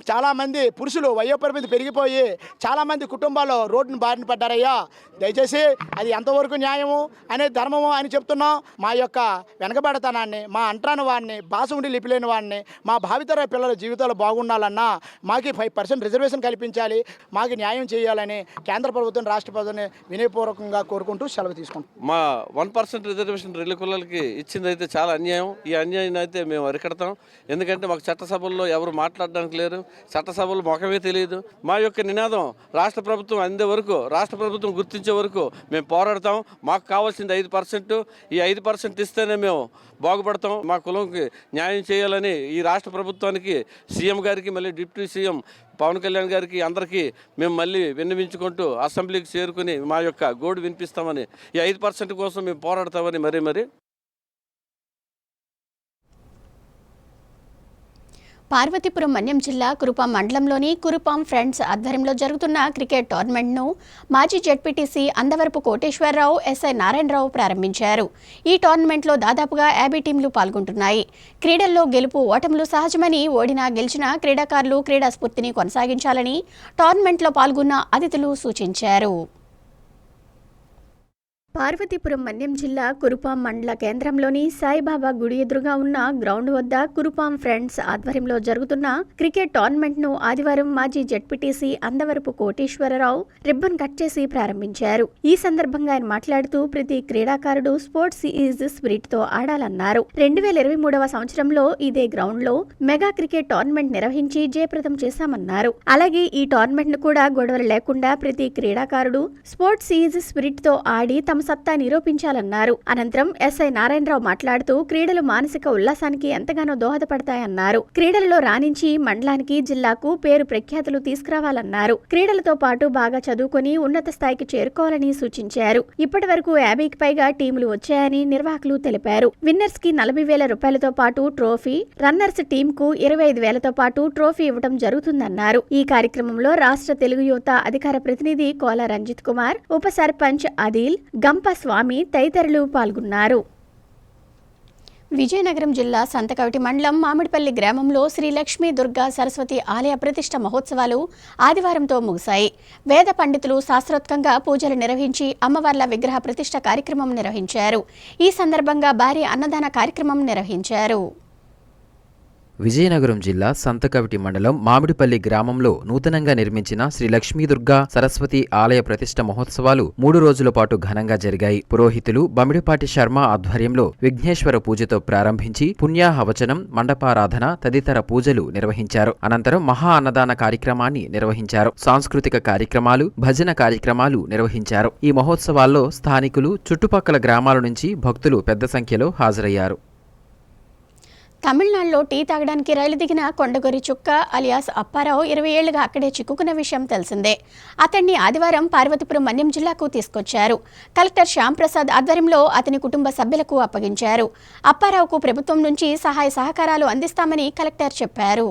చాలామంది పురుషులు వయోపరిమితి పెరిగిపోయి చాలామంది కుటుంబాలు రోడ్డును బారిన పడ్డారయ్యా. దయచేసి అది ఎంతవరకు న్యాయము అనే ధర్మము అని చెప్తున్నాం. మా యొక్క వెనకబడతనాన్ని, మా అంటరాని వాడిని, భాష ఉండి లిపిలేని వాడిని, మా భావితర పిల్లల జీవితాలు బాగుండాలన్నా మాకు 5% రిజర్వేషన్ కల్పించాలి, మాకు న్యాయం చేయాలని కేంద్ర ప్రభుత్వం, రాష్ట్ర ప్రభుత్వాన్ని వినయపూర్వకంగా కోరుకుంటూ సెలవు తీసుకుంటాం. మా 1% రిజర్వేషన్ రెల్లి కులాలకి ఇచ్చింది అయితే చాలా అన్యాయం. ఈ అన్యాయాన్ని అయితే మేము అరికడతాం. ఎందుకంటే మాకు చట్టసభల్లో ఎవరు మాట్లాడడానికి లేరు, చట్టసభలు మొఖమే తెలియదు. మా యొక్క నినాదం రాష్ట్ర ప్రభుత్వం అందే వరకు, రాష్ట్ర ప్రభుత్వం గుర్తించే వరకు మేము పోరాడతాం. మాకు కావాల్సింది 5%. ఈ 5% ఇస్తేనే మేము బాగుపడతాం. మా కులంకి న్యాయం చేయాలని ఈ రాష్ట్ర ప్రభుత్వానికి, సీఎం గారికి, మళ్ళీ డిప్యూటీ సీఎం పవన్ కళ్యాణ్ గారికి అందరికీ మేము మళ్ళీ విన్నవించుకుంటూ అసెంబ్లీకి చేరుకుని మా యొక్క గోడు వినిపిస్తామని, ఈ 5% కోసం మేము పోరాడతామని మరి పార్వతీపురం మన్యం జిల్లా కురుపాం మండలంలోని కురుపాం ఫ్రెండ్స్ ఆధ్వర్యంలో జరుగుతున్న క్రికెట్ టోర్నమెంట్ను మాజీ జెడ్పీటీసీ అందవరపు కోటేశ్వరరావు, ఎస్ఐ నారాయణరావు ప్రారంభించారు. ఈ టోర్నమెంట్లో దాదాపుగా 50 టీంలు పాల్గొంటున్నాయి. క్రీడల్లో గెలుపు ఓటములు సహజమని, ఓడినా గెలిచినా క్రీడాకారులు క్రీడా స్ఫూర్తిని కొనసాగించాలని టోర్నమెంట్లో పాల్గొన్న అతిథులు సూచించారు. పార్వతీపురం మన్యం జిల్లా కురుపాం మండల కేంద్రంలోని సాయిబాబా గుడి ఎదురుగా ఉన్న గ్రౌండ్ వద్ద కురుపాం ఫ్రెండ్స్ ఆధ్వర్యంలో జరుగుతున్న క్రికెట్ టోర్నమెంట్ను ఆదివారం మాజీ ZPTC Andavarapu Koteswararao ribbon cut చేసి ప్రారంభించారు. ఈ సందర్భంగా ఆయన మాట్లాడుతూ ప్రతి క్రీడాకారుడు స్పోర్ట్స్ ఈజ్ స్పిరిట్ తో ఆడాలన్నారు. 2023వ సంవత్సరంలో ఇదే గ్రౌండ్ లో మెగా క్రికెట్ టోర్నమెంట్ నిర్వహించి జయప్రదం చేశామన్నారు. అలాగే ఈ టోర్నమెంట్ ను కూడా గొడవలు లేకుండా ప్రతి క్రీడాకారుడు స్పోర్ట్స్ ఈజ్ స్పిరిట్ తో ఆడి తమ సత్తా నిరూపించాలన్నారు. అనంతరం ఎస్ఐ నారాయణరావు మాట్లాడుతూ క్రీడలు మానసిక ఉల్లాసానికి ఎంతగానో దోహదపడతాయన్నారు. క్రీడలలో రాణించి మండలానికి, జిల్లాకు పేరు ప్రఖ్యాతులు తీసుకురావాలన్నారు. క్రీడలతో పాటు బాగా చదువుకుని ఉన్నత స్థాయికి చేరుకోవాలని సూచించారు. ఇప్పటి వరకు 50కి పైగా టీములు వచ్చాయని నిర్వాహకులు తెలిపారు. విన్నర్స్ కి 40,000 రూపాయలతో పాటు ట్రోఫీ, రన్నర్స్ టీమ్ కు 25,000తో పాటు ట్రోఫీ ఇవ్వడం జరుగుతుందన్నారు. ఈ కార్యక్రమంలో రాష్ట్ర తెలుగు యువత అధికార ప్రతినిధి కోల రంజిత్ కుమార్, ఉప సర్పంచ్ అదిల్, గంప స్వామి తదితరులు పాల్గొన్నారు. విజయనగరం జిల్లా సంతకవిటి మండలం మామిడిపల్లి గ్రామంలో శ్రీ లక్ష్మీ దుర్గా సరస్వతి ఆలయ ప్రతిష్ఠ మహోత్సవాలు ఆదివారంతో ముగిశాయి. వేద పండితులు శాస్త్రోక్తంగా పూజలు నిర్వహించి అమ్మవార్ల విగ్రహ ప్రతిష్ఠ కార్యక్రమం నిర్వహించారు. ఈ సందర్భంగా భారీ అన్నదాన కార్యక్రమం నిర్వహించారు. విజయనగరం జిల్లా సంతకవిటి మండలం మామిడిపల్లి గ్రామంలో నూతనంగా నిర్మించిన శ్రీ లక్ష్మీదుర్గా సరస్వతి ఆలయ ప్రతిష్ఠ మహోత్సవాలు 3 రోజుల పాటు ఘనంగా జరిగాయి. పురోహితులు బమిడిపాటి శర్మ ఆధ్వర్యంలో విఘ్నేశ్వర పూజతో ప్రారంభించి పుణ్యాహవచనం, మండపారాధన తదితర పూజలు నిర్వహించారు. అనంతరం మహా అన్నదాన కార్యక్రమాన్ని నిర్వహించారు. సాంస్కృతిక కార్యక్రమాలు, భజన కార్యక్రమాలు నిర్వహించారు. ఈ మహోత్సవాల్లో స్థానికులు, చుట్టుపక్కల గ్రామాల నుంచి భక్తులు పెద్ద సంఖ్యలో హాజరయ్యారు. తమిళనాడులో టీ తాగడానికి రైలు దిగిన కొండగొర్రి చుక్క అలియాస్ అప్పారావు 20 ఏళ్లుగా అక్కడే చిక్కుకున్న విషయం తెలిసిందే. అతన్ని ఆదివారం పార్వతీపురం మన్యం జిల్లాకు తీసుకొచ్చారు. కలెక్టర్ శ్యామ్ ప్రసాద్ ఆధ్వర్యంలో అతని కుటుంబ సభ్యులకు అప్పగించారు. అప్పారావుకు ప్రభుత్వం నుంచి సహాయ సహకారాలు అందిస్తామని కలెక్టర్ చెప్పారు.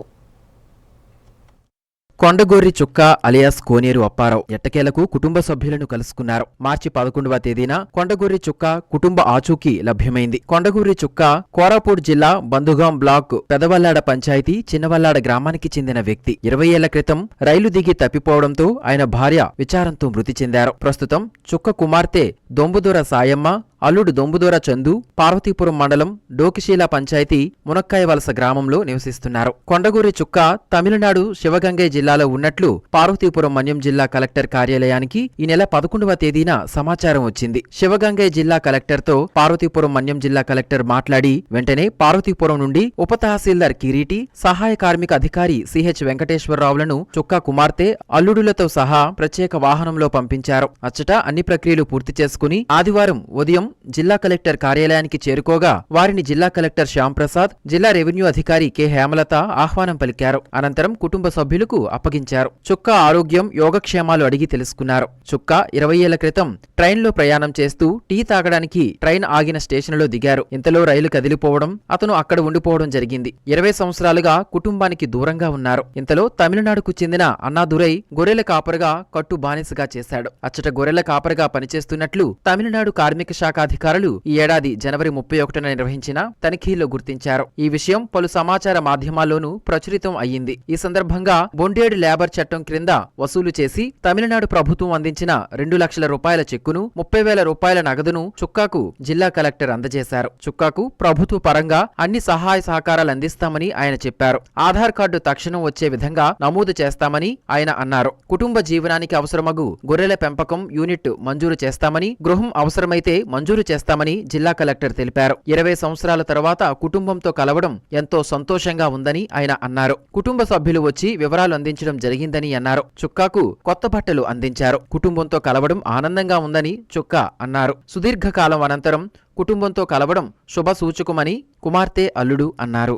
కొండగొర్రి చుక్క అలియాస్ కోనేరు అప్పారావు ఎట్టకేలకు కుటుంబ సభ్యులను కలుసుకున్నారు. మార్చి 11వ తేదీన కొండగొర్రి చుక్క కుటుంబ ఆచూకీ లభ్యమైంది. కొండగొర్రి చుక్క కోరాపూట్ జిల్లా బంధుగాం బ్లాక్ పెదవల్లాడ పంచాయతీ చిన్నవల్లాడ గ్రామానికి చెందిన వ్యక్తి. 20 ఏళ్ల క్రితం రైలు దిగి తప్పిపోవడంతో ఆయన భార్య విచారంతో మృతి చెందారు. ప్రస్తుతం చుక్క కుమార్తె దొంబుదొర సాయమ్మ, అల్లుడు దొంబుదొర చందు పార్వతీపురం మండలం డోకిశీల పంచాయతీ మునక్కాయవలస గ్రామంలో నివసిస్తున్నారు. కొండగూరి చుక్క తమిళనాడు శివగంగై జిల్లాలో ఉన్నట్లు పార్వతీపురం మన్యం జిల్లా కలెక్టర్ కార్యాలయానికి ఈ నెల 11వ తేదీన సమాచారం వచ్చింది. శివగంగై జిల్లా కలెక్టర్తో పార్వతీపురం మన్యం జిల్లా కలెక్టర్ మాట్లాడి వెంటనే పార్వతీపురం నుండి ఉప తహసీల్దార్ కిరీటి, సహాయ కార్మిక అధికారి సిహెచ్ వెంకటేశ్వరరావులను చుక్క కుమార్తె, అల్లుడులతో సహా ప్రత్యేక వాహనంలో పంపించారు. అచ్చట అన్ని ప్రక్రియలు పూర్తి చేసుకుని ఆదివారం ఉదయం జిల్లా కలెక్టర్ కార్యాలయానికి చేరుకోగా వారిని జిల్లా కలెక్టర్ శ్యాంప్రసాద్, జిల్లా రెవెన్యూ అధికారి కె హేమలత ఆహ్వానం పలికారు. అనంతరం కుటుంబ సభ్యులకు అప్పగించారు. చుక్క ఆరోగ్యం, యోగక్షేమాలు అడిగి తెలుసుకున్నారు. చుక్క 20 ఏళ్ల క్రితం ట్రైన్లో ప్రయాణం చేస్తూ టీ తాగడానికి ట్రైన్ ఆగిన స్టేషన్లో దిగారు. ఇంతలో రైలు కదిలిపోవడం, అతను అక్కడ ఉండిపోవడం జరిగింది. 20 సంవత్సరాలుగా కుటుంబానికి దూరంగా ఉన్నారు. ఇంతలో తమిళనాడుకు చెందిన అన్నాదురై గొర్రెల కాపరిగా కట్టు బానిసగా చేశాడు. అచ్చట గొర్రెల కాపరిగా పనిచేస్తున్నట్లు తమిళనాడు కార్మిక శాఖ అధికారులు ఈ ఏడాది జనవరి 31న నిర్వహించిన తనిఖీల్లో గుర్తించారు. ఈ విషయం పలు సమాచార మాధ్యమాల్లోనూ ప్రచురితం అయ్యింది. ఈ సందర్భంగా బొండేడు లేబర్ చట్టం క్రింద వసూలు చేసి తమిళనాడు ప్రభుత్వం అందించిన 2 లక్షల రూపాయల చెక్కును, 30,000 రూపాయల నగదును చుక్కాకు జిల్లా కలెక్టర్ అందజేశారు. చుక్కాకు ప్రభుత్వ పరంగా అన్ని సహాయ సహకారాలు అందిస్తామని ఆయన చెప్పారు. ఆధార్ కార్డు తక్షణం వచ్చే విధంగా నమోదు చేస్తామని ఆయన అన్నారు. కుటుంబ జీవనానికి అవసరమగు గొర్రెల పెంపకం యూనిట్ మంజూరు చేస్తామని, గృహం అవసరమైతే మంజూరు చేస్తామని జిల్లా కలెక్టర్ తెలిపారు. 20 సంవత్సరాల తర్వాత కుటుంబంతో కలవడం ఎంతో సంతోషంగా ఉందని ఆయన అన్నారు. కుటుంబ సభ్యులు వచ్చి వివరాలు అందించడం జరిగిందని అన్నారు. చుక్కాకు కొత్త బట్టలు అందించారు. కుటుంబంతో కలవడం ఆనందంగా ఉందని చుక్కా అన్నారు. సుదీర్ఘకాలం అనంతరం కుటుంబంతో కలవడం శుభ సూచకమని కుమార్తె, అల్లుడు అన్నారు.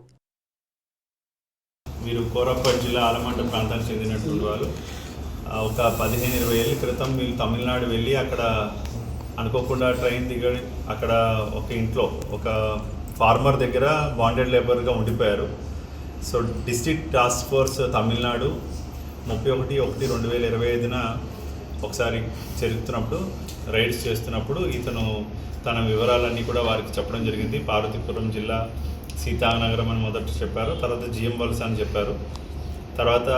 వీరు కోరాపుట్ జిల్లా ఆలమండ ప్రాంతానికి చెందినటువంటి వారు. ఒక 15-20 ఏళ్ళ క్రితం వీళ్ళు తమిళనాడు వెళ్ళి అక్కడ అనుకోకుండా ట్రైన్ దిగడి అక్కడ ఒక ఇంట్లో ఒక ఫార్మర్ దగ్గర బాండెడ్ లేబర్గా ఉండిపోయారు. So district task force Tamil Nadu 31/1/2025న ఒకసారి జరుగుతున్నప్పుడు రైడ్స్ చేస్తున్నప్పుడు ఇతను తన వివరాలన్నీ కూడా వారికి చెప్పడం జరిగింది. పార్వతీపురం జిల్లా సీతానగరం అని మొదట చెప్పారు, తర్వాత జిఎం వలస అని చెప్పారు. తర్వాత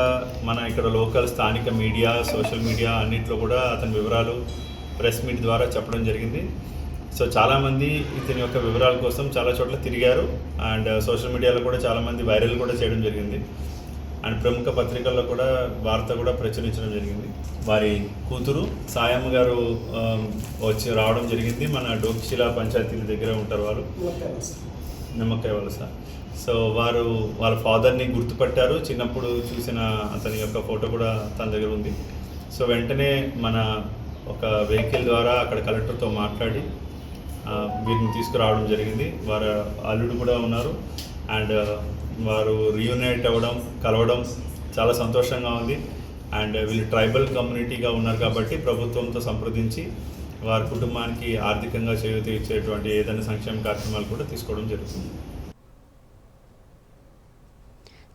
మన ఇక్కడ లోకల్ స్థానిక మీడియా, సోషల్ మీడియా అన్నింటిలో కూడా అతని వివరాలు ప్రెస్ మీట్ ద్వారా చెప్పడం జరిగింది. సో చాలామంది ఇతని యొక్క వివరాల కోసం చాలా చోట్ల తిరిగారు అండ్ సోషల్ మీడియాలో కూడా చాలామంది వైరల్ కూడా చేయడం జరిగింది అండ్ ప్రముఖ పత్రికల్లో కూడా వార్త కూడా ప్రచురించడం జరిగింది. వారి కూతురు సాయమ్మ గారు వచ్చి రావడం జరిగింది. మన డోక్శిలా పంచాయతీల దగ్గర ఉంటారు వారు, నిమ్మకాయ వలస. సో వారు వాళ్ళ ఫాదర్ని గుర్తుపట్టారు. చిన్నప్పుడు చూసిన అతని యొక్క ఫోటో కూడా తన దగ్గర ఉంది. సో వెంటనే మన ఒక వెహికల్ ద్వారా అక్కడ కలెక్టర్తో మాట్లాడి వీరిని తీసుకురావడం జరిగింది. వారి అల్లుడు కూడా ఉన్నారు అండ్ వారు రీయూనైట్ అవ్వడం, కలవడం చాలా సంతోషంగా ఉంది. అండ్ వీళ్ళు ట్రైబల్ కమ్యూనిటీగా ఉన్నారు కాబట్టి ప్రభుత్వంతో సంప్రదించి వారి కుటుంబానికి ఆర్థికంగా చేయూత ఇచ్చేటువంటి ఏదైనా సంక్షేమ కార్యక్రమాలు కూడా తీసుకోవడం జరుగుతుంది.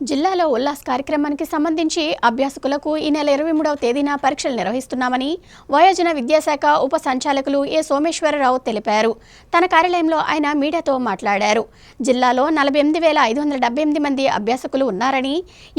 జిల్లాలో ఉల్లాస్ కార్యక్రమానికి సంబంధించి అభ్యాసకులకు ఈ నెల 23వ తేదీన పరీక్షలు నిర్వహిస్తున్నామని వయోజన విద్యాశాఖ ఉప సంచాలకులు ఏ సోమేశ్వరరావు తెలిపారు. తన కార్యాలయంలో ఆయన మీడియాతో మాట్లాడారు. జిల్లాలో 48,578 మంది అభ్యాసకులు ఉన్నారని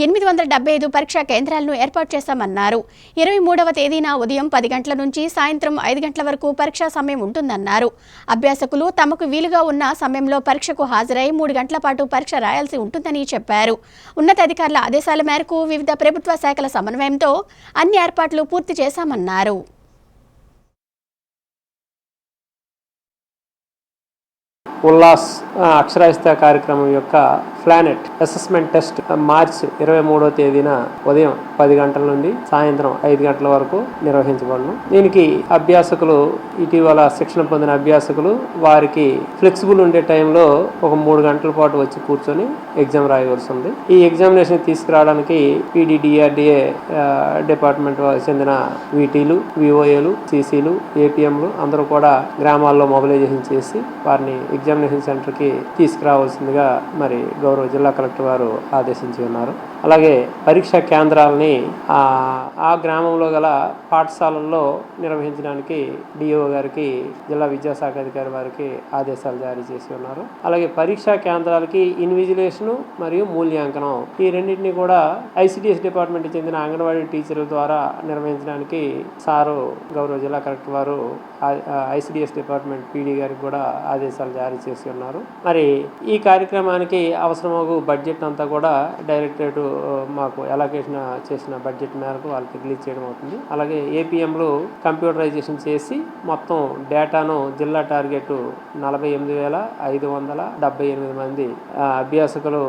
875 పరీక్షా కేంద్రాలను ఏర్పాటు చేశామన్నారు. 23వ తేదీన ఉదయం 10 గంటల నుంచి సాయంత్రం 5 గంటల వరకు పరీక్షా సమయం ఉంటుందన్నారు. అభ్యాసకులు తమకు వీలుగా ఉన్న సమయంలో పరీక్షకు హాజరై 3 గంటల పాటు పరీక్ష రాయాల్సి ఉంటుందని చెప్పారు. ఉన్నతాధికారుల ఆదేశాల మేరకు వివిధ ప్రభుత్వ శాఖల సమన్వయంతో అన్ని ఏర్పాట్లు పూర్తి చేశామన్నారు. ఉల్లాస్ అక్షరాస్యత కార్యక్రమం యొక్క ప్లానెట్ అసెస్మెంట్ టెస్ట్ మార్చి 23వ తేదీన ఉదయం 10 గంటల నుండి సాయంత్రం 5 గంటల వరకు నిర్వహించబడును. దీనికి అభ్యాసకులు, ఇటీవల శిక్షణ పొందిన అభ్యాసకులు వారికి ఫ్లెక్సిబుల్ ఉండే టైంలో ఒక 3 గంటల పాటు వచ్చి కూర్చొని ఎగ్జామ్ రాయవలసి ఉంది. ఈ ఎగ్జామినేషన్ తీసుకురావడానికి PDDRDA డిపార్ట్మెంట్ చెందిన వీటీలు, విఓఏలు, CCలు, APMలు అందరూ కూడా గ్రామాల్లో మొబిలైజేషన్ చేసి వారిని ఎగ్జామినేషన్ సెంటర్కి తీసుకురావాల్సిందిగా మరి గౌరవ జిల్లా కలెక్టర్ వారు ఆదేశించి ఉన్నారు. అలాగే పరీక్షా కేంద్రాలని ఆ గ్రామంలో గల పాఠశాలల్లో నిర్వహించడానికి DO గారికి, జిల్లా విద్యాశాఖ అధికారి వారికి ఆదేశాలు జారీ చేసి ఉన్నారు. అలాగే పరీక్షా కేంద్రాలకి ఇన్విజిలేషను మరియు మూల్యాంకనం ఈ రెండింటినీ కూడా ICDS డిపార్ట్మెంట్కి చెందిన అంగన్వాడీ టీచర్ల ద్వారా నిర్వహించడానికి సారు గౌరవ జిల్లా కలెక్టర్ వారు ICDS డిపార్ట్మెంట్ PD గారికి కూడా ఆదేశాలు జారీ చేసి ఉన్నారు. మరి ఈ కార్యక్రమానికి అవసరమగు బడ్జెట్ అంతా కూడా డైరెక్టరేట్ మాకు అలొకేషన్ చేసిన బడ్జెట్ మేరకు వాళ్ళకి రిలీజ్ చేయడం అవుతుంది. అలాగే ఏపీఎంలు కంప్యూటరైజేషన్ చేసి మొత్తం డేటాను జిల్లా టార్గెట్ 48,578 మంది అభ్యాసకులు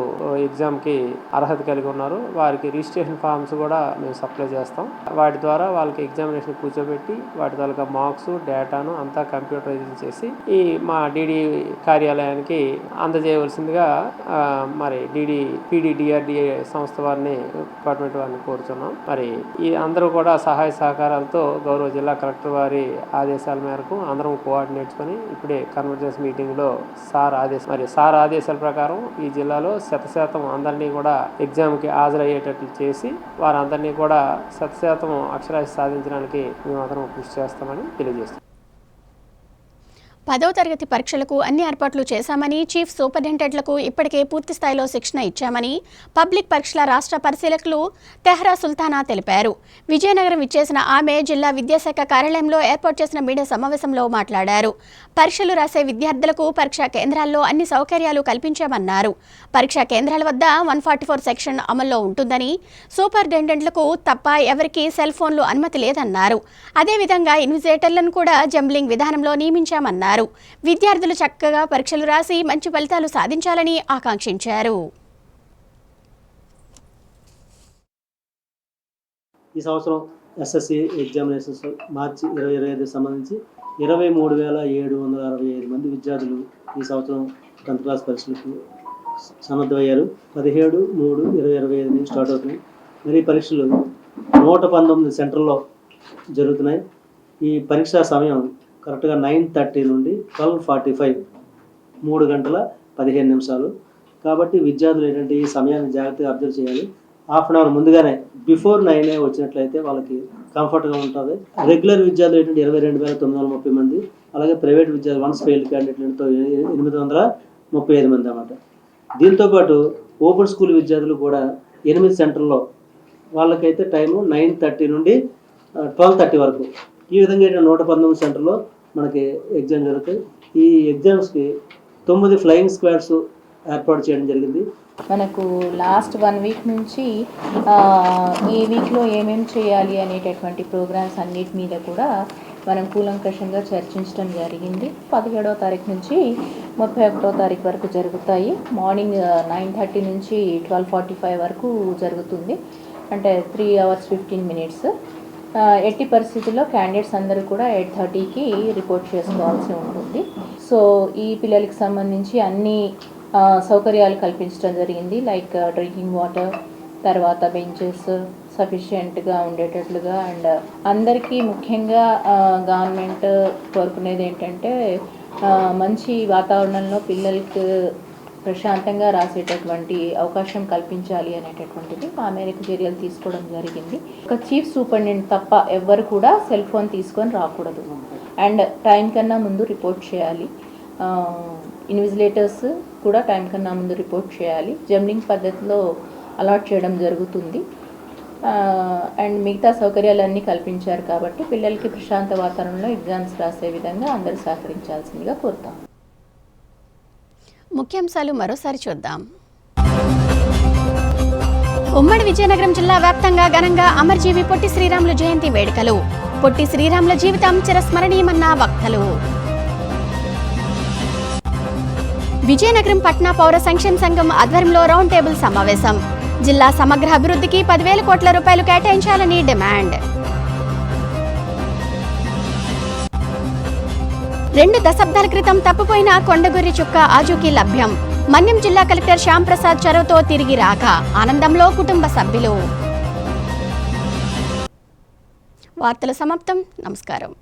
ఎగ్జామ్కి అర్హత కలిగి ఉన్నారు. వారికి రిజిస్ట్రేషన్ ఫామ్స్ కూడా మేము సప్లై చేస్తాం. వాటి ద్వారా వాళ్ళకి ఎగ్జామినేషన్ కూర్చోబెట్టి వాటి తాలూకా మార్క్స్ డేటాను అంతా కంప్యూటరైజేషన్ చేసి ఈ మా డీడీ కార్యాలయానికి అందజేయవలసిందిగా మరి PDDRDA సంస్థ వారిని డిపార్ట్మెంట్ వారిని కోరుతున్నాం. మరి ఈ అందరూ కూడా సహాయ సహకారాలతో గౌరవ జిల్లా కలెక్టర్ వారి ఆదేశాల మేరకు అందరం కోఆర్డినేట్స్కొని ఇప్పుడే కన్వర్జెన్స్ మీటింగ్లో సార్ ఆదేశాల ప్రకారం ఈ జిల్లాలో 100% అందరినీ కూడా ఎగ్జామ్కి హాజరయ్యేటట్లు చేసి వారందరినీ కూడా 100% అక్షరాస్యత సాధించడానికి మేము అందరం కృషి చేస్తామని తెలియజేస్తాం. 10వ తరగతి పరీక్షలకు అన్ని ఏర్పాట్లు చేశామని, చీఫ్ సూపరింటెండెంట్లకు ఇప్పటికే పూర్తి స్థాయిలో శిక్షణ ఇచ్చామని పబ్లిక్ పరీక్షల రాష్ట్ర పరిశీలకులు తెహ్రా సుల్తానా తెలిపారు. విజయనగరం ఇచ్చేసిన ఆమె జిల్లా విద్యాశాఖ కార్యాలయంలో ఏర్పాటు చేసిన మీడియా సమావేశంలో మాట్లాడారు. పరీక్షలు రాసే విద్యార్థులకు పరీక్షా కేంద్రాల్లో అన్ని సౌకర్యాలు కల్పించామన్నారు. పరీక్షా కేంద్రాల వద్ద 144 సెక్షన్ అమల్లో ఉంటుందని, సూపరింటెండెంట్లకు తప్ప ఎవరికీ సెల్ ఫోన్లు అనుమతి లేదన్నారు. అదేవిధంగా ఇన్విజిలేటర్లను కూడా జంబ్లింగ్ విధానంలో నియమించామన్నారు. విద్యార్థులు చక్కగా పరీక్షలు రాసి మంచి ఫలితాలు సాధించాలని ఆకాంక్షించారు. ఈ సంవత్సరం ఎస్ఎస్సి ఎగ్జామినేషన్స్ మార్చి 2025 సంబంధించి 23,765 మంది విద్యార్థులు ఈ సంవత్సరం 10th క్లాస్ పరీక్షలకు సన్నద్ధమయ్యారు. 17/3/2025 నుంచి స్టార్ట్ అవుతున్నాయి. మరి పరీక్షలు 119 సెంటర్లో జరుగుతున్నాయి. ఈ పరీక్షా సమయం కరెక్ట్గా 9:30 నుండి 12:45 3 గంటల 15 నిమిషాలు. కాబట్టి విద్యార్థులు ఏంటంటే ఈ సమయాన్ని జాగ్రత్తగా అబ్జర్వ్ చేయాలి. హాఫ్ అన్ అవర్ ముందుగానే బిఫోర్ 9 వచ్చినట్లయితే వాళ్ళకి కంఫర్ట్గా ఉంటుంది. రెగ్యులర్ విద్యార్థులు ఏంటంటే 22,930 మంది, అలాగే ప్రైవేట్ విద్యార్థులు వన్స్ ఫెయిల్డ్ క్యాండిడేట్లతో 835 మంది అన్నమాట. దీంతోపాటు ఓపెన్ స్కూల్ విద్యార్థులు కూడా 8 సెంటర్లో వాళ్ళకైతే టైము 9:30 నుండి 12:30 వరకు. ఈ విధంగా 119 సెంటర్లో మనకి ఎగ్జామ్ జరుగుతాయి. ఈ ఎగ్జామ్స్కి 9 ఫ్లయింగ్ స్క్వాడ్స్ ఏర్పాటు చేయడం జరిగింది. మనకు లాస్ట్ 1 వీక్ నుంచి ఈ వీక్లో ఏమేమి చేయాలి అనేటటువంటి ప్రోగ్రామ్స్ అన్నిటి మీద కూడా మనం కూలంకషంగా చర్చించడం జరిగింది. 17వ తారీఖు నుంచి 31వ తారీఖు వరకు జరుగుతాయి. మార్నింగ్ 9:30 నుంచి 12:45 వరకు జరుగుతుంది. అంటే 3 hours 15 minutes. ఎట్టి పరిస్థితుల్లో క్యాండిడేట్స్ అందరూ కూడా 8:30కి రిపోర్ట్ చేసుకోవాల్సి ఉంటుంది. సో ఈ పిల్లలకి సంబంధించి అన్ని సౌకర్యాలు కల్పించడం జరిగింది. లైక్ డ్రింకింగ్ వాటర్, తర్వాత బెంచెస్ సఫిషియెంట్గా ఉండేటట్లుగా. అండ్ అందరికీ ముఖ్యంగా గవర్నమెంట్ కోరుకునేది ఏంటంటే మంచి వాతావరణంలో పిల్లలకి ప్రశాంతంగా రాసేటటువంటి అవకాశం కల్పించాలి అనేటటువంటిది ఆ మేరకు చర్యలు తీసుకోవడం జరిగింది. ఒక చీఫ్ సూపరింటెండెంట్ తప్ప ఎవ్వరు కూడా సెల్ ఫోన్ తీసుకొని రాకూడదు. అండ్ టైం కన్నా ముందు రిపోర్ట్ చేయాలి. ఇన్విజిలేటర్స్ కూడా టైం కన్నా ముందు రిపోర్ట్ చేయాలి. జంబ్లింగ్ పద్ధతిలో అలాట్ చేయడం జరుగుతుంది. అండ్ మిగతా సౌకర్యాలన్నీ కల్పించారు కాబట్టి పిల్లలకి ప్రశాంత వాతావరణంలో ఎగ్జామ్స్ రాసే విధంగా అందరూ సహకరించాల్సిందిగా కోరుతాం. ముఖ్యాంశాలు మరోసారి చూద్దాం. ఉమ్మడి విజయనగరం జిల్లా వ్యాప్తంగా ఘనంగా అమరజీవి పొట్టి శ్రీరాములు జయంతి వేడుకలు. పొట్టి శ్రీరాముల జీవితం చిరస్మరణీయమన్న వక్తలు. విజయనగరం పట్నా పౌర సంక్షేమ సంఘం ఆధ్వర్యంలో రౌండ్ టేబుల్ సమావేశం. జిల్లా సమగ్ర అభివృద్ధికి 10,000 కోట్ల రూపాయలు కేటాయించాలని డిమాండ్. 2 దశాబ్దాల క్రితం తప్పిపోయిన కొండగుర్రి చుక్క ఆజూకీ లభ్యం. మన్యం జిల్లా కలెక్టర్ శ్యామ్ ప్రసాద్ చొరవతో తిరిగి రాక ఆనందంలో కుటుంబ సభ్యులు. వార్తల సమాప్తం. నమస్కారం.